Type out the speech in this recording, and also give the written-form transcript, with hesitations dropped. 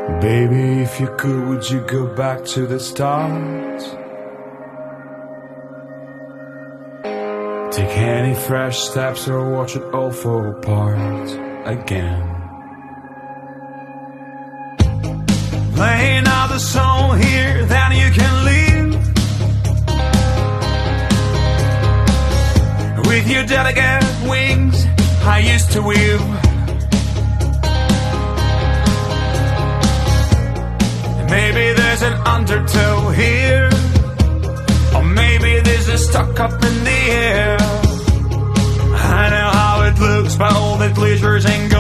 Baby, if you could, would you go back to the start? Take any fresh steps or watch it all fall apart again. Playing out the song here, then you can leave with your delicate wings I used to weave. Maybe there's an undertow here, or maybe this is stuck up in the air. I know how it looks, but all that glitters ain't